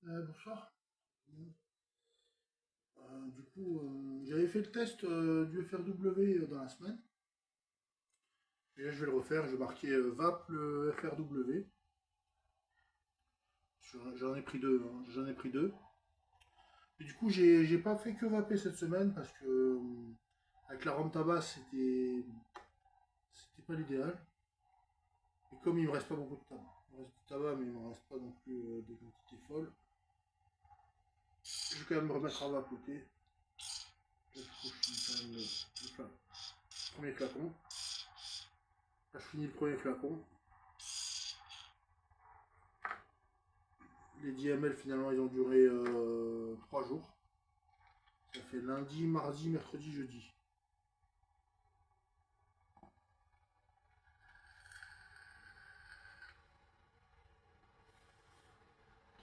Bonsoir. J'avais fait le test du FRW dans la semaine. Et là, je vais le refaire. Je vais marquer VAP le FRW. J'en ai pris deux, hein. J'en ai pris deux. Et du coup, j'ai pas fait que vaper cette semaine parce que avec la rhum tabac, c'était pas l'idéal. Et comme il me reste pas beaucoup de tabac, il me reste du tabac, mais il me reste pas non plus des quantités folles. Je vais quand même me remettre à vapoter. Là, du coup, je finis quand même le premier flacon. Là, je finis le premier flacon. Les 10 ml finalement ils ont duré 3 jours. Ça fait lundi, mardi, mercredi, jeudi.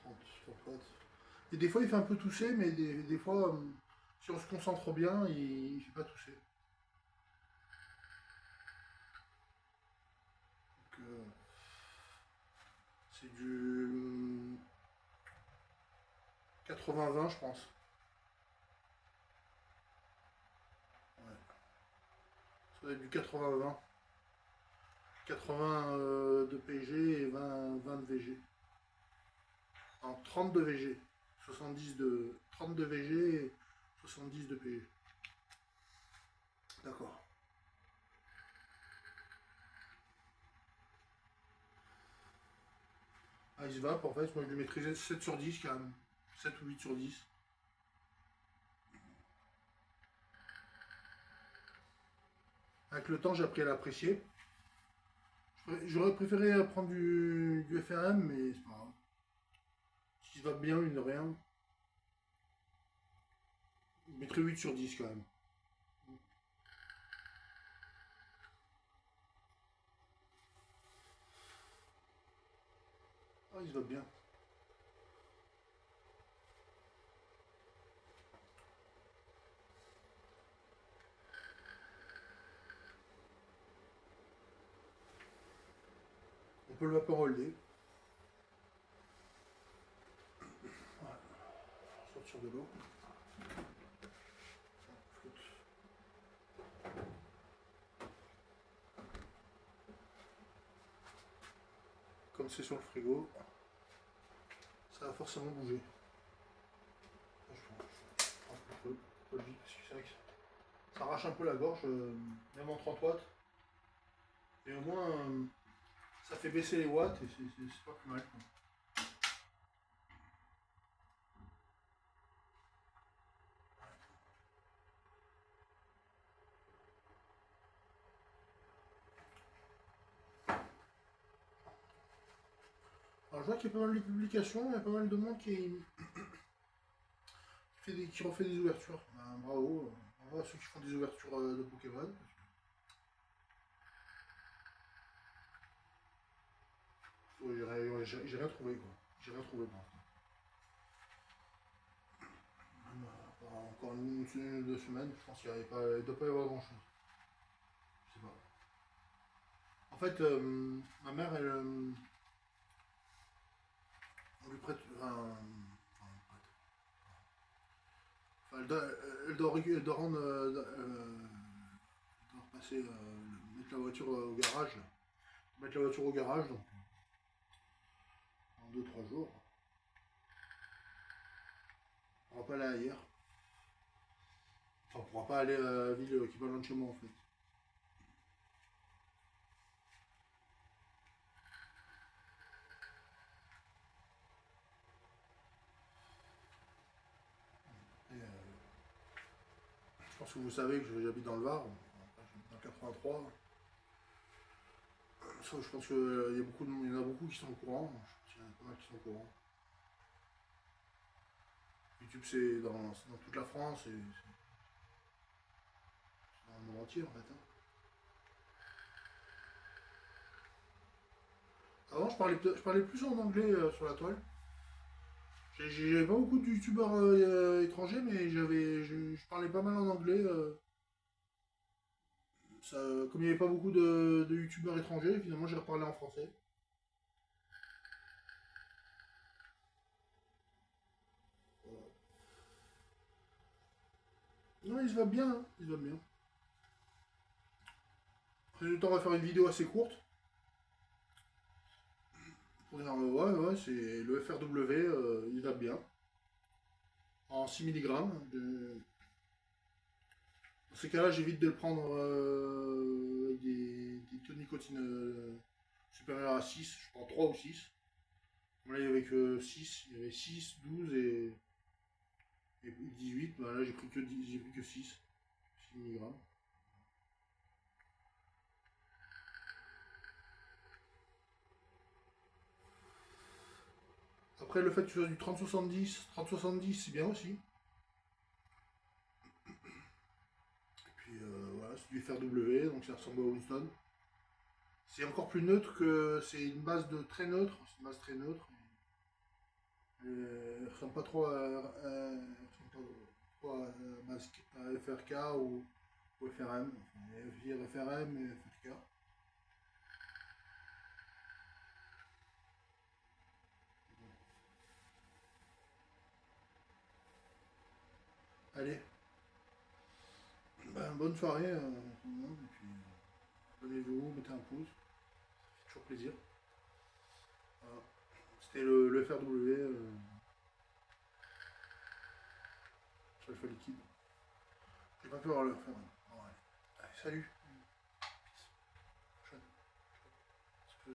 30 sur 4. Et des fois il fait un peu tousser, mais des fois, si on se concentre bien, il fait pas tousser. Donc, c'est du 80-20 je pense. Ouais. Ça doit être du 80-20. 80 de PG et 20 de VG. En 30 de VG. 70 de 30 de VG et 70 de PG. D'accord. Ice Vap, en fait, moi je lui mettrais 7 sur 10 quand même. 7 ou 8 sur 10. Avec le temps, j'ai appris à l'apprécier. J'aurais préféré prendre du FRM, mais c'est pas grave. Si va bien, mine de rien, je mettrais 8 sur 10 quand même. Ah, il se va bien. On peut le vapeur holder. Voilà. Sortir de l'eau. Comme c'est sur le frigo, ça va forcément bouger. Je prends un peu de vite parce que c'est vrai que ça arrache un peu la gorge, même en 30 watts. Et au moins, ça fait baisser les watts et c'est pas plus mal, quoi. Alors je vois qu'il y a pas mal de publications, il y a pas mal de monde qui refait des ouvertures. Ben, bravo, bravo à ceux qui font des ouvertures de Pokémon. Ouais, j'ai rien trouvé, quoi. J'ai rien trouvé pour l'instant. Encore une ou deux semaines, je pense qu'il ne doit pas y avoir grand chose. Je sais pas. En fait, ma mère, on lui prête. Elle doit rendre. Elle doit repasser. Mettre la voiture au garage. Mettre la voiture au garage, donc en deux trois jours. On pourra pas aller ailleurs. Enfin, on pourra pas aller à la ville qui est pas loin de chez moi en fait. Et, je pense que vous savez que j'habite dans le Var, j'habite dans le 83. Ça, je pense qu'il y en a beaucoup qui sont au courant. Je pense qu'il y en a pas mal qui sont au courant. YouTube, c'est dans toute la France et c'est dans le monde entier en fait, hein. Avant, je parlais plus en anglais sur la toile. J'avais pas beaucoup de youtubeurs étrangers, mais je parlais pas mal en anglais. Comme il n'y avait pas beaucoup de youtubeurs étrangers, finalement j'ai reparlé en français. Non, il se va bien, hein, il se va bien. Résultat, on va faire une vidéo assez courte. Pour dire, ouais, c'est le FRW, il va bien. En 6 mg. Dans ces cas-là, j'évite de le prendre avec des taux de nicotine supérieurs à 6. Je prends 3 ou 6. Là, il y avait que 6. Il y avait 6, 12 et 18. Bah, là, j'ai pris que 6. 6 mg. Après, le fait que tu fasses du 30-70, c'est bien aussi. Et puis voilà, c'est du FRW, donc ça ressemble à Winston. C'est encore plus neutre que. C'est une base de très neutre. C'est une base très neutre. Elle ressemble pas trop à FRK ou FRM. Enfin, il y a FRM et FRK. Allez, ben, bonne soirée. Tout le monde, et puis abonnez-vous, mettez un pouce. C'est toujours plaisir. Voilà. C'était le FRW sur Alpha Liquide. J'ai pas pu avoir le faire. Bon, allez. Allez, salut.